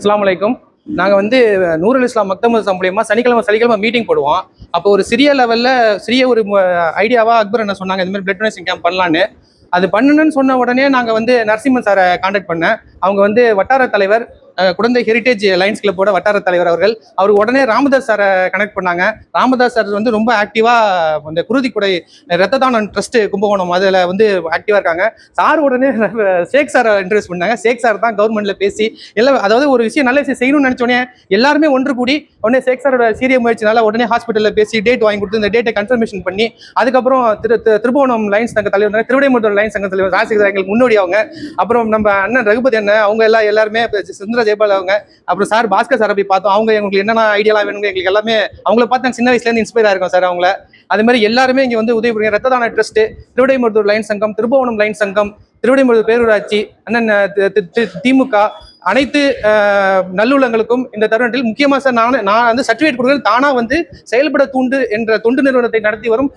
அஸ்ஸலாமு அலைக்கும். நாங்கள் வந்து நூருல் இஸ்லாம் மக்தம் மூலியமா சனிக்கிழமை மீட்டிங் போடுவோம். அப்போ ஒரு சிறிய லெவலில் ஒரு ஐடியாவாக அக்பர் என்ன சொன்னாங்க, இந்த மாதிரி பிளட் டொனேஷன் கேம்ப் பண்ணலான்னு. அது பண்ணணும்னு சொன்ன உடனே நாங்கள் வந்து நரசிம்மன் சாரை கான்டாக்ட் பண்ணேன். அவங்க வந்து வட்டார தலைவர், குழந்தை ஹெரிட்டேஜ் லைன்ஸ் கிளப்போட வட்டார தலைவர் அவர் உடனே ராமதாஸ் சாரை கனெக்ட் பண்ணாங்க. ராமதாஸ் சார் வந்து ரொம்ப ஆக்டிவாக இந்த குருதிக்குடை ரத்த தானம் ட்ரஸ்ட் கும்பகோணம் அதில் வந்து ஆக்டிவாக இருக்காங்க. சார் உடனே ஷேக் சாரை இன்ட்ரடியூஸ் பண்ணாங்க. ஷேக் சார் தான் கவர்மெண்ட்ல பேசி எல்லாம், அதாவது ஒரு விஷயம் நல்ல விஷயம் செய்யணும்னு நினைச்சோடனே எல்லாருமே ஒன்று கூடி உடனே ஷேக் சாரோட சீரிய முயற்சினால உடனே ஹாஸ்பிட்டலில் பேசி டேட் வாங்கி கொடுத்து இந்த டேட்டை கன்ஃபர்மேஷன் பண்ணி அதுக்கப்புறம் திருபுவனம் லைன்ஸ் சங்க தலைவர், திருவிடைமருதூர் லைன்ஸ் சங்க தலைவர் ராஜசேகர் எங்களுக்கு முன்னோடி அவங்க, அப்புறம் நம்ம அண்ணன் ரகுபதி அண்ணன், அவங்க எல்லாருமே சுந்தர ஜெயபால் அவங்க, அப்புறம் சார் பாஸ்கர் சாரை போய் பார்த்தோம். அவங்க எங்களுக்கு என்னென்ன ஐடியாலாம் வேணுங்க எங்களுக்கு எல்லாமே அவங்கள பார்த்து நாங்கள் சின்ன வயசுலேருந்து இன்ஸ்பயர் ஆயிருக்கோம் சார். அவங்கள அது மாதிரி எல்லாருமே இங்கே வந்து உதவி புரியுங்க. ரத்த தான ட்ரஸ்ட், திருவிடைமருதூர் லைன் சங்கம், திருபுவனம் லைன் சங்கம், திருவிடைமருதூர் பேரூராட்சி, அண்ணன் திமுக, அனைத்து நல்லுள்ளங்களுக்கும் இந்த தருணத்தில் முக்கியமாக சார் நான் வந்து சர்டிஃபிகேட் கொடுக்குறது தானா வந்து செயல்பட தூண்டு என்ற தொண்டு நிறுவனத்தை நடத்தி வரும்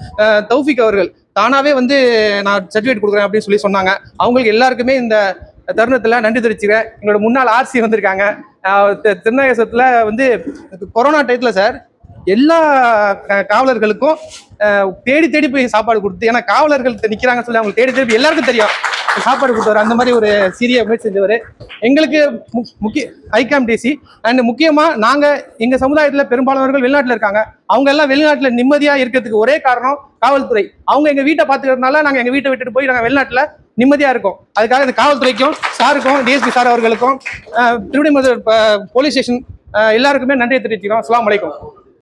தௌஃபிக் அவர்கள் தானாவே வந்து நான் சர்டிஃபிகேட் கொடுக்குறேன் அப்படின்னு சொல்லி சொன்னாங்க. அவங்களுக்கு எல்லாருக்குமே இந்த தருணத்தில் நன்றி தெரிவிச்சுக்கிறேன். எங்களோட முன்னாள் ஆர்சி வந்திருக்காங்க. திருநாகேஸ்வரத்தில் வந்து கொரோனா டயத்தில் சார் எல்லா காவலர்களுக்கும் தேடி தேடி போய் சாப்பாடு கொடுத்து, ஏன்னா காவலர்கள் நிற்கிறாங்கன்னு சொல்லி அவங்களுக்கு தேடி தேடி எல்லாருக்கும் தெரியும் சாப்பாடு கொடுத்தவர். அந்த மாதிரி ஒரு சீரிய முயற்சி செஞ்சவர். எங்களுக்கு ஐகாம் டிசி அண்ட் முக்கியமாக நாங்கள் எங்கள் சமுதாயத்தில் பெரும்பாலானவர்கள் வெளிநாட்டில் இருக்காங்க. அவங்க எல்லாம் வெளிநாட்டில் நிம்மதியாக இருக்கிறதுக்கு ஒரே காரணம் காவல்துறை. அவங்க எங்கள் வீட்டை பார்த்துக்கிறதுனால நாங்கள் எங்கள் வீட்டை விட்டுட்டு போய் நாங்கள் வெளிநாட்டில் நிம்மதியாக இருக்கோம். அதுக்காக இந்த காவல்துறைக்கும் சாருக்கும் டிஎஸ்பி சார் அவர்களுக்கும் திருவிடைமருதூர் போலீஸ் ஸ்டேஷன் எல்லாருக்குமே நன்றியை தெரிவிச்சுக்கிறோம். அஸ்ஸலாமு அலைக்கும்.